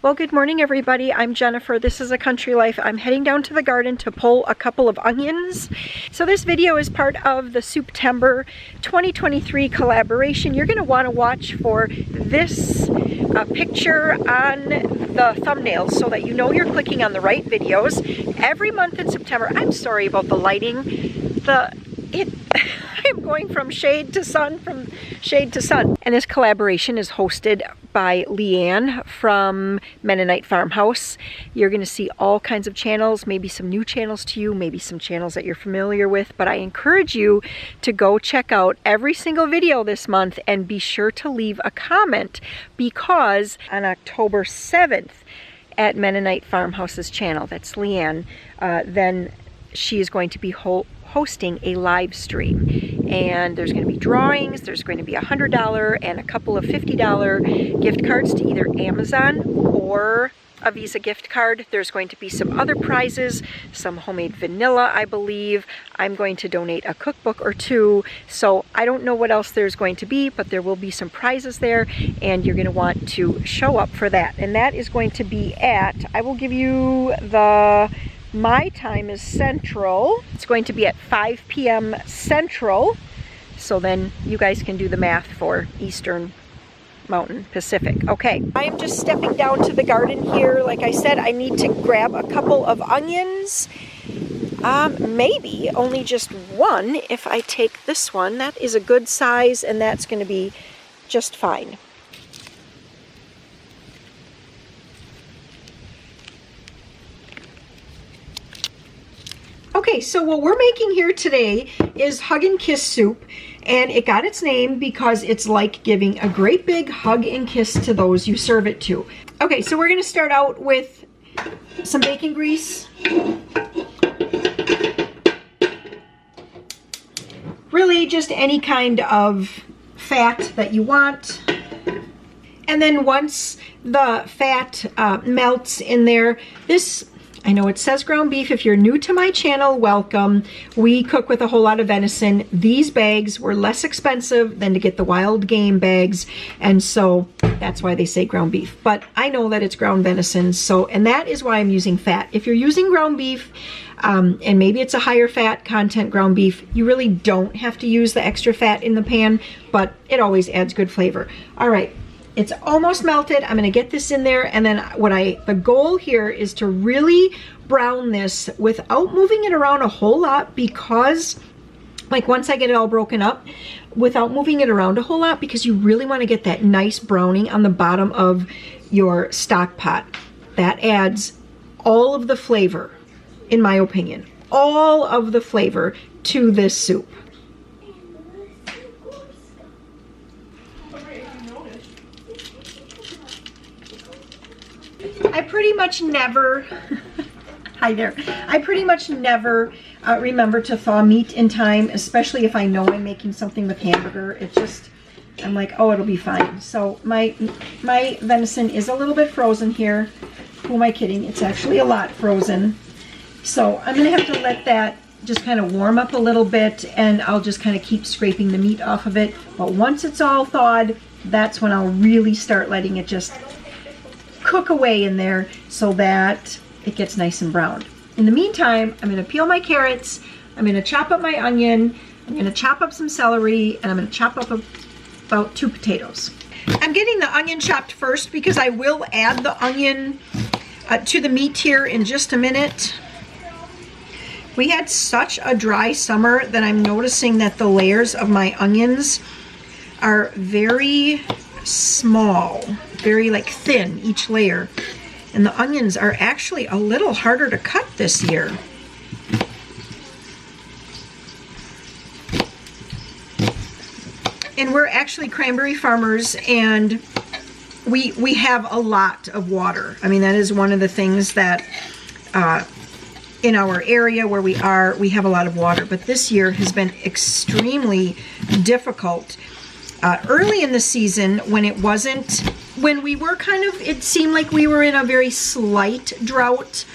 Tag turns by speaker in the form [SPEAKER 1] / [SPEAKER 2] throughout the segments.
[SPEAKER 1] Well, good morning everybody. I'm Jennifer. This is A Country Life. I'm heading down to the garden to pull a couple of onions. So this video is part of the Souptember 2023 collaboration. You're going to want to watch for this picture on the thumbnails so that you know you're clicking on the right videos. Every month in September, I'm sorry about the lighting. I'm going from shade to sun, from shade to sun. And this collaboration is hosted by Leanne from Mennonite Farmhouse. You're going to see all kinds of channels, maybe some new channels to you, maybe some channels that you're familiar with, but I encourage you to go check out every single video this month and be sure to leave a comment, because on October 7th at Mennonite Farmhouse's channel, that's Leanne, then she is going to be hosting a live stream, and there's going to be drawings. There's going to be $100 and a couple of $50 gift cards to either Amazon or a Visa gift card. There's going to be some other prizes, some homemade vanilla, I believe. I'm going to donate a cookbook or two, so I don't know what else there's going to be, but there will be some prizes there, and you're going to want to show up for that. And that is going to be at, I will give you my time is Central. It's going to be at 5 p.m. Central. So then you guys can do the math for Eastern, Mountain, Pacific. Okay, I am just stepping down to the garden here. Like I said, I need to grab a couple of onions. Maybe only just one if I take this one. That is a good size, and that's going to be just fine. Okay, so what we're making here today is hug and kiss soup, and it got its name because it's like giving a great big hug and kiss to those you serve it to. Okay, so we're going to start out with some bacon grease. Really just any kind of fat that you want. And then once the fat melts in there, I know it says ground beef. If you're new to my channel, welcome. We cook with a whole lot of venison. These bags were less expensive than to get the wild game bags, and so that's why they say ground beef. But I know that it's ground venison, and that is why I'm using fat. If you're using ground beef, and maybe it's a higher fat content ground beef, you really don't have to use the extra fat in the pan, but it always adds good flavor. All right. It's almost melted. I'm gonna get this in there, and then the goal here is to really brown this without moving it around a whole lot, because like once I get it all broken up, without moving it around a whole lot, because you really wanna get that nice browning on the bottom of your stock pot. That adds all of the flavor, in my opinion, all of the flavor to this soup. I pretty much never, hi there, I pretty much never remember to thaw meat in time, especially if I know I'm making something with hamburger. It just, I'm like, oh, it'll be fine. So my venison is a little bit frozen here. Who am I kidding? It's actually a lot frozen. So I'm gonna have to let that just kind of warm up a little bit, and I'll just kind of keep scraping the meat off of it. But once it's all thawed, that's when I'll really start letting it just cook away in there so that it gets nice and browned. In the meantime, I'm going to peel my carrots, I'm going to chop up my onion, I'm going to chop up some celery, and I'm going to chop up about 2 potatoes. I'm getting the onion chopped first because I will add the onion to the meat here in just a minute. We had such a dry summer that I'm noticing that the layers of my onions are very small, very like thin, each layer. And the onions are actually a little harder to cut this year. And we're actually cranberry farmers, and we have a lot of water. I mean, that is one of the things that in our area where we have a lot of water, but this year has been extremely difficult. Early in the season, when we were it seemed like we were in a very slight drought.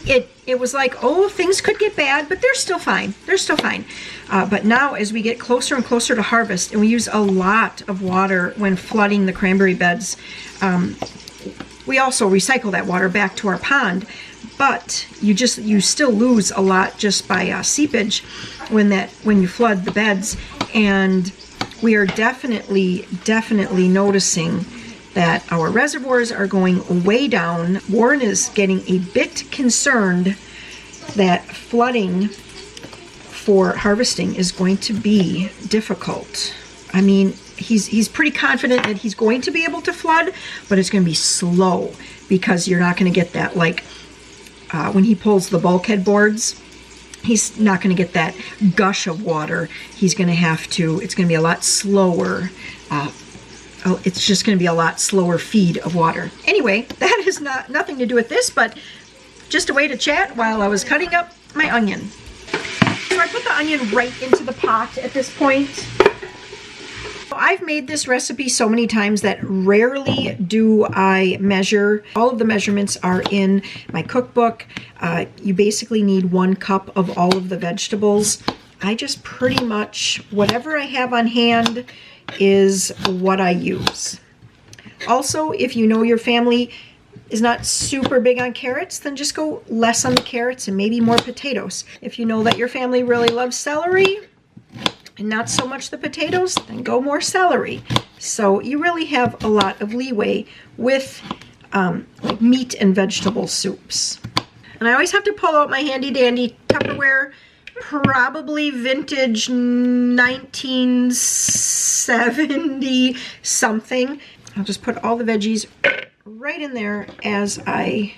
[SPEAKER 1] It was like, oh, things could get bad, but they're still fine. They're still fine. But now, as we get closer and closer to harvest, and we use a lot of water when flooding the cranberry beds, We also recycle that water back to our pond, but you still lose a lot just by seepage when you flood the beds. And we are definitely noticing that our reservoirs are going way down. Warren is getting a bit concerned that flooding for harvesting is going to be difficult. I mean, he's pretty confident that he's going to be able to flood, but it's going to be slow because you're not going to get that, like when he pulls the bulkhead boards, he's not going to get that gush of water. He's going to have to, it's going to be a lot slower. It's just going to be a lot slower feed of water. Anyway, that has nothing to do with this, but just a way to chat while I was cutting up my onion. So I put the onion right into the pot at this point. I've made this recipe so many times that rarely do I measure. All of the measurements are in my cookbook. You basically need 1 cup of all of the vegetables. I just pretty much, whatever I have on hand is what I use. Also, if you know your family is not super big on carrots, then just go less on the carrots and maybe more potatoes. If you know that your family really loves celery and not so much the potatoes, then go more celery. So you really have a lot of leeway with like meat and vegetable soups. And I always have to pull out my handy dandy Tupperware, probably vintage 1970 something. I'll just put all the veggies right in there as I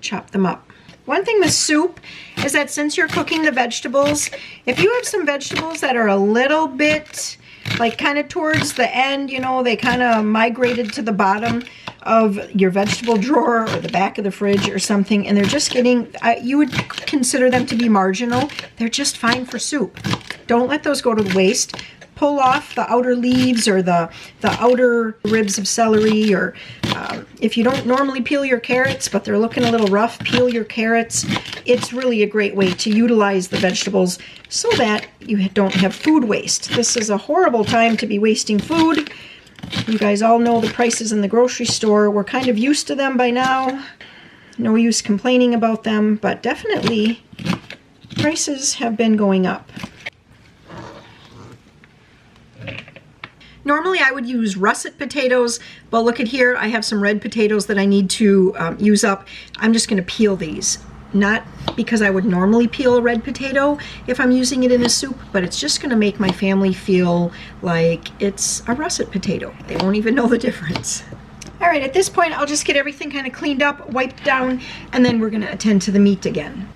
[SPEAKER 1] chop them up. One thing with soup is that since you're cooking the vegetables, if you have some vegetables that are a little bit like kind of towards the end, you know, they kind of migrated to the bottom of your vegetable drawer or the back of the fridge or something, and they're just getting, you would consider them to be marginal. They're just fine for soup. Don't let those go to waste. Pull off the outer leaves or the outer ribs of celery, or if you don't normally peel your carrots but they're looking a little rough, peel your carrots. It's really a great way to utilize the vegetables so that you don't have food waste. This is a horrible time to be wasting food. You guys all know the prices in the grocery store. We're kind of used to them by now. No use complaining about them, but definitely prices have been going up. Normally I would use russet potatoes, but look at here, I have some red potatoes that I need to use up. I'm just going to peel these. Not because I would normally peel a red potato if I'm using it in a soup, but it's just going to make my family feel like it's a russet potato. They won't even know the difference. All right, at this point I'll just get everything kind of cleaned up, wiped down, and then we're going to attend to the meat again.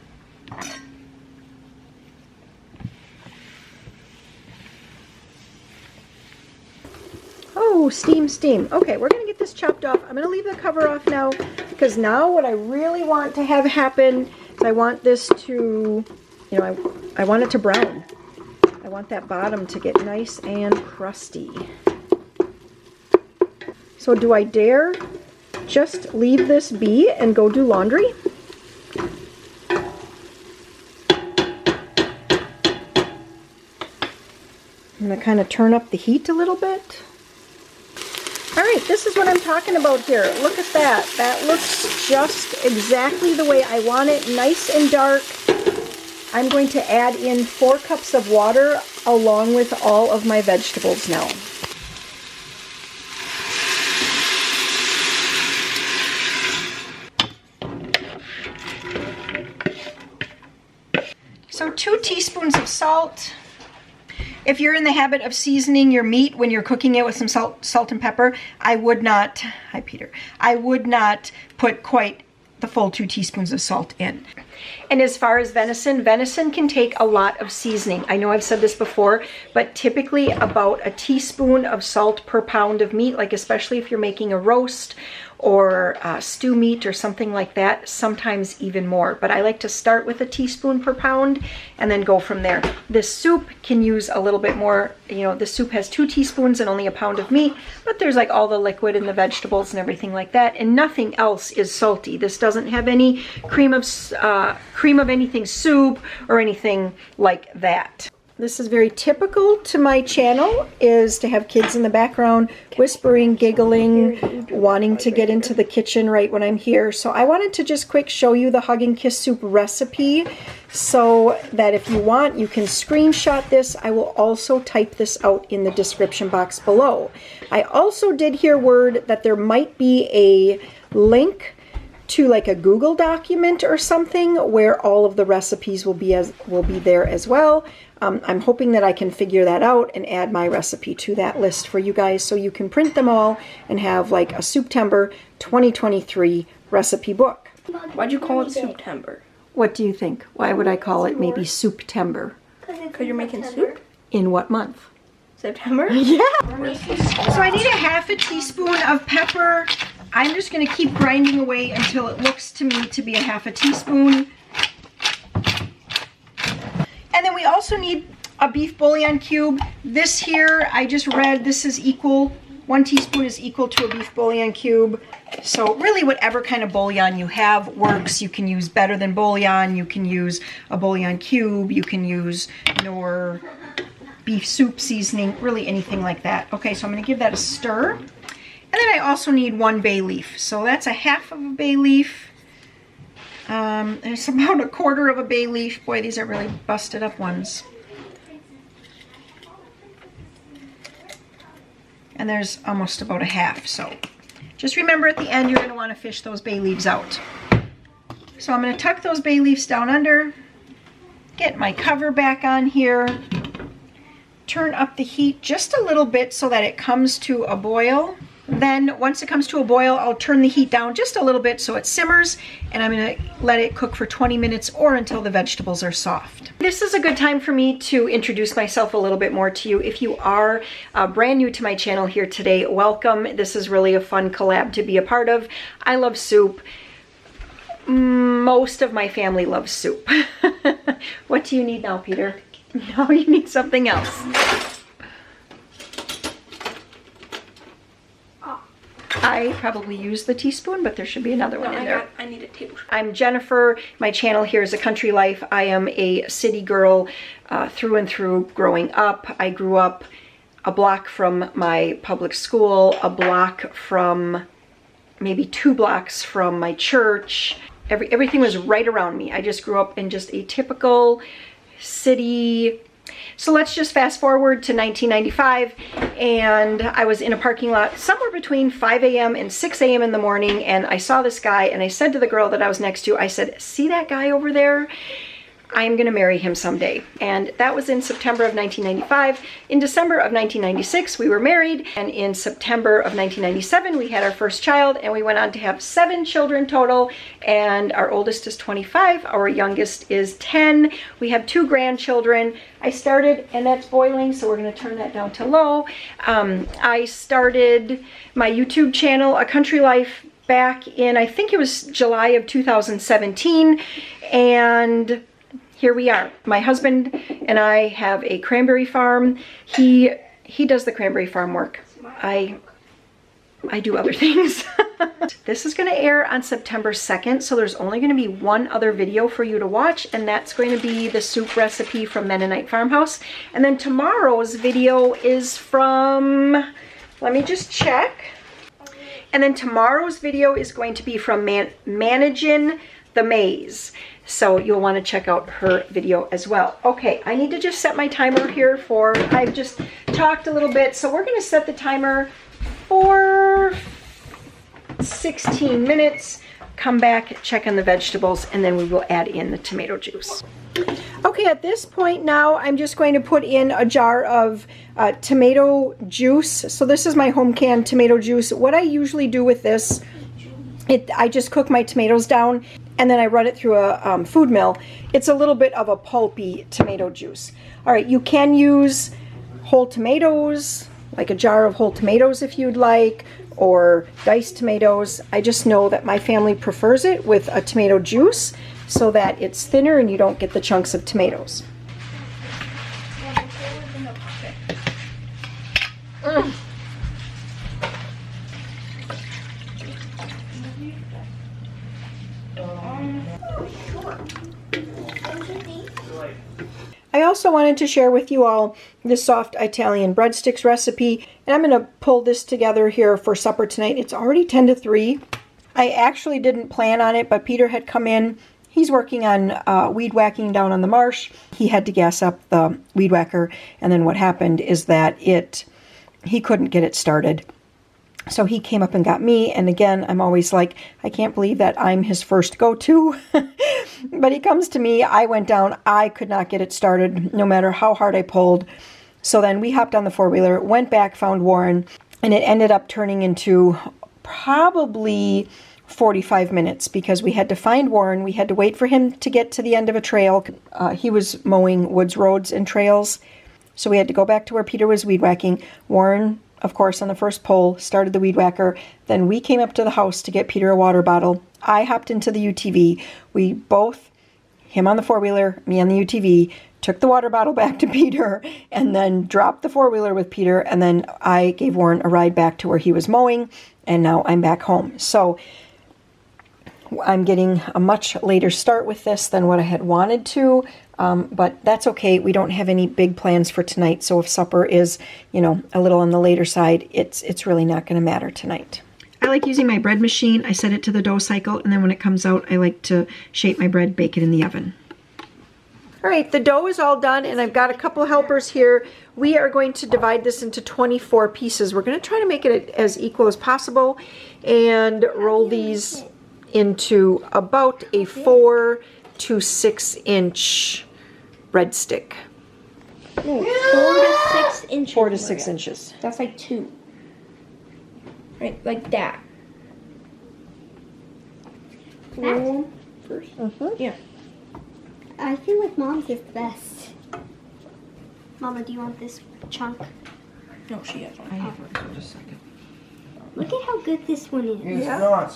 [SPEAKER 1] Oh, steam, steam. Okay, we're going to get this chopped off. I'm going to leave the cover off now, because now what I really want to have happen is I want this to, you know, I want it to brown. I want that bottom to get nice and crusty. So do I dare just leave this be and go do laundry? I'm going to kind of turn up the heat a little bit. All right, this is what I'm talking about here. Look at that. That looks just exactly the way I want it, nice and dark. I'm going to add in 4 cups of water along with all of my vegetables now. So 2 teaspoons of salt. If you're in the habit of seasoning your meat when you're cooking it with some salt and pepper, I would not, hi Peter, I would not put quite the full 2 teaspoons of salt in. And as far as venison, venison can take a lot of seasoning. I know I've said this before, but typically about a teaspoon of salt per pound of meat, like especially if you're making a roast or stew meat or something like that, sometimes even more. But I like to start with a teaspoon per pound and then go from there. This soup can use a little bit more, you know, this soup has 2 teaspoons and only a pound of meat, but there's like all the liquid in the vegetables and everything like that, and nothing else is salty. This doesn't have any cream of anything soup or anything like that. This is very typical to my channel, is to have kids in the background whispering, giggling, wanting to get into the kitchen right when I'm here. So I wanted to just quick show you the Hug and Kiss Soup recipe so that if you want, you can screenshot this. I will also type this out in the description box below. I also did hear word that there might be a link to like a Google document or something where all of the recipes will be there as well. I'm hoping that I can figure that out and add my recipe to that list for you guys so you can print them all and have like a Souptember 2023 recipe book.
[SPEAKER 2] Why'd you call it Souptember?
[SPEAKER 1] What do you think? Why would I call it maybe Souptember?
[SPEAKER 2] Because you're making soup?
[SPEAKER 1] In what month?
[SPEAKER 2] September?
[SPEAKER 1] Yeah! So I need a half a teaspoon of pepper. I'm just going to keep grinding away until it looks to me to be a half a teaspoon. And then we also need a beef bouillon cube. This here, I just read, this is equal, 1 teaspoon is equal to a beef bouillon cube. So really whatever kind of bouillon you have works. You can use better than bouillon, you can use a bouillon cube, you can use Knorr beef soup seasoning, really anything like that. Okay, so I'm going to give that a stir. And then I also need 1 bay leaf. So that's a half of a bay leaf. There's about a quarter of a bay leaf. Boy, these are really busted up ones. And there's almost about a half. So just remember at the end, you're going to want to fish those bay leaves out. So I'm going to tuck those bay leaves down under. Get my cover back on here. Turn up the heat just a little bit so that it comes to a boil. Then once it comes to a boil, I'll turn the heat down just a little bit so it simmers, and I'm going to let it cook for 20 minutes or until the vegetables are soft. This is a good time for me to introduce myself a little bit more to you. If you are brand new to my channel here today, welcome. This is really a fun collab to be a part of. I love soup. Most of my family loves soup. What do you need now, Peter? No, you need something else. I probably used the teaspoon, but there should be another one in there.
[SPEAKER 2] I need a tablespoon.
[SPEAKER 1] I'm Jennifer. My channel here is A Country Life. I am a city girl through and through growing up. I grew up a block from my public school, a block from, maybe 2 blocks from my church. Everything was right around me. I just grew up in just a typical city. So let's just fast forward to 1995, and I was in a parking lot somewhere between 5 a.m. and 6 a.m. in the morning, and I saw this guy, and I said to the girl that I was next to, I said, "See that guy over there? I'm gonna marry him someday." And that was in September of 1995. In December of 1996, we were married, and in September of 1997, we had our first child, and we went on to have 7 children total, and our oldest is 25, our youngest is 10. We have 2 grandchildren. I started, and that's boiling, so we're gonna turn that down to low. I started my YouTube channel, A Country Life, back in, I think it was July of 2017, and here we are. My husband and I have a cranberry farm. He does the cranberry farm work. I do other things. This is gonna air on September 2nd, so there's only gonna be 1 other video for you to watch, and that's going to be the soup recipe from Mennonite Farmhouse. And then tomorrow's video is from, let me just check. And then tomorrow's video is going to be from Managing the Maze. So you'll want to check out her video as well. Okay, I need to just set my timer here for, I've just talked a little bit, so we're going to set the timer for 16 minutes, come back, check on the vegetables, and then we will add in the tomato juice. Okay, at this point now, I'm just going to put in a jar of tomato juice. So this is my home canned tomato juice. What I usually do with this, I just cook my tomatoes down, and then I run it through a food mill. It's a little bit of a pulpy tomato juice. All right, you can use whole tomatoes, like a jar of whole tomatoes if you'd like, or diced tomatoes. I just know that my family prefers it with a tomato juice so that it's thinner and you don't get the chunks of tomatoes. I also wanted to share with you all this soft Italian breadsticks recipe, and I'm going to pull this together here for supper tonight. It's already 10 to 3. I actually didn't plan on it, but Peter had come in. He's working on weed whacking down on the marsh. He had to gas up the weed whacker, and then what happened is that he couldn't get it started. So he came up and got me, and again, I'm always like, I can't believe that I'm his first go-to. But he comes to me, I went down, I could not get it started, no matter how hard I pulled. So then we hopped on the four-wheeler, went back, found Warren, and it ended up turning into probably 45 minutes because we had to find Warren. We had to wait for him to get to the end of a trail. He was mowing woods, roads, and trails. So we had to go back to where Peter was weed whacking. Warren, of course, on the first pull, started the weed whacker. Then we came up to the house to get Peter a water bottle. I hopped into the UTV. We both, him on the four-wheeler, me on the UTV, took the water bottle back to Peter, and then dropped the four-wheeler with Peter, and then I gave Warren a ride back to where he was mowing, and now I'm back home. So I'm getting a much later start with this than what I had wanted to, but that's okay. We don't have any big plans for tonight, so if supper is, you know, a little on the later side, it's really not going to matter tonight. I like using my bread machine. I set it to the dough cycle, and then when it comes out, I like to shape my bread, bake it in the oven. All right, the dough is all done, and I've got a couple helpers here. We are going to divide this into 24 pieces. We're going to try to make it as equal as possible and roll these into about a 4 to 6 inch breadstick.
[SPEAKER 3] No, 4 to 6 inches.
[SPEAKER 1] 4 to 6 inches.
[SPEAKER 2] That's like 2. Right, like that.
[SPEAKER 3] That?
[SPEAKER 2] First.
[SPEAKER 1] Yeah.
[SPEAKER 3] I feel like Mom's is the best. Mama, do you want this chunk?
[SPEAKER 2] No, she has one.
[SPEAKER 1] I have one. Just a second.
[SPEAKER 3] Look at how good this one is.
[SPEAKER 1] Yeah.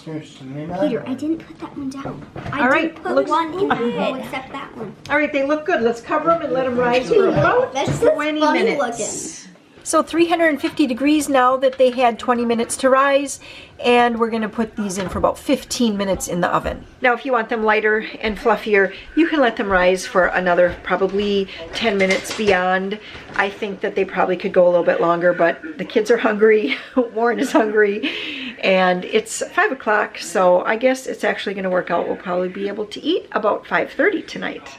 [SPEAKER 3] Peter, I didn't put that one down. I
[SPEAKER 1] All right,
[SPEAKER 3] didn't put
[SPEAKER 1] looks
[SPEAKER 3] one in the
[SPEAKER 1] good.
[SPEAKER 3] bowl except that one.
[SPEAKER 1] All right, they look good. Let's cover them and let them rise for about
[SPEAKER 3] That's just
[SPEAKER 1] 20
[SPEAKER 3] funny
[SPEAKER 1] minutes. So 350 degrees now that they had 20 minutes to rise, and we're going to put these in for about 15 minutes in the oven. Now if you want them lighter and fluffier, you can let them rise for another probably 10 minutes beyond. I think that they probably could go a little bit longer, but the kids are hungry, Warren is hungry, and it's 5 o'clock, so I guess it's actually going to work out. We'll probably be able to eat about 5:30 tonight.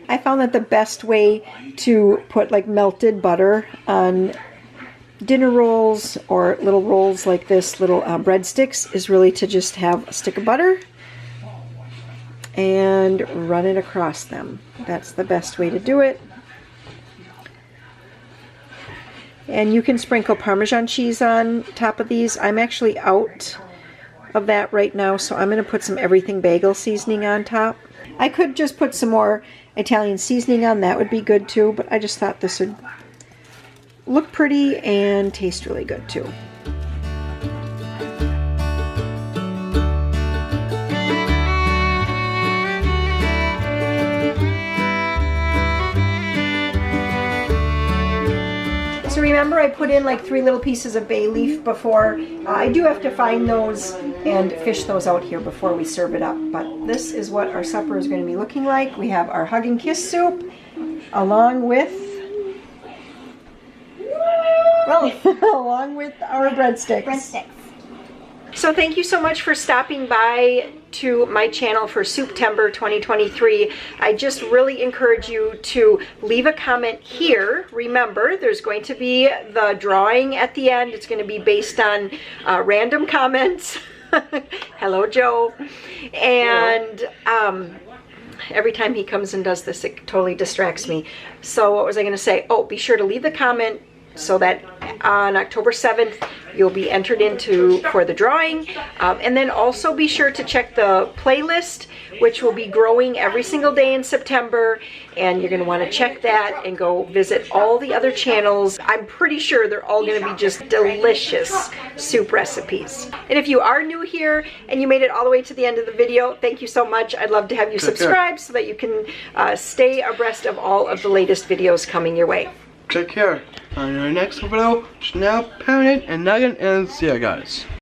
[SPEAKER 1] I found that the best way to put like melted butter on dinner rolls or little rolls like this, little breadsticks, is really to just have a stick of butter and run it across them. That's the best way to do it. And you can sprinkle Parmesan cheese on top of these. I'm actually out of that right now, so I'm going to put some everything bagel seasoning on top. I could just put some more Italian seasoning on, that would be good too, but I just thought this would look pretty and taste really good too. So remember I put in like 3 little pieces of bay leaf before. I do have to find those and fish those out here before we serve it up. But this is what our supper is going to be looking like. We have our Hug and Kiss soup along with, well, along with our breadsticks. So thank you so much for stopping by to my channel for Souptember 2023. I just really encourage you to leave a comment here. Remember, there's going to be the drawing at the end. It's going to be based on random comments. Hello, Joe. And every time he comes and does this, it totally distracts me. So what was I going to say? Oh, be sure to leave the comment so that on October 7th, you'll be entered for the drawing. And then also be sure to check the playlist, which will be growing every single day in September. And you're going to want to check that and go visit all the other channels. I'm pretty sure they're all going to be just delicious soup recipes. And if you are new here and you made it all the way to the end of the video, thank you so much. I'd love to have you subscribe so that you can stay abreast of all of the latest videos coming your way.
[SPEAKER 4] Take care. On our next video, snap, pound it, and nugget, and see ya, guys.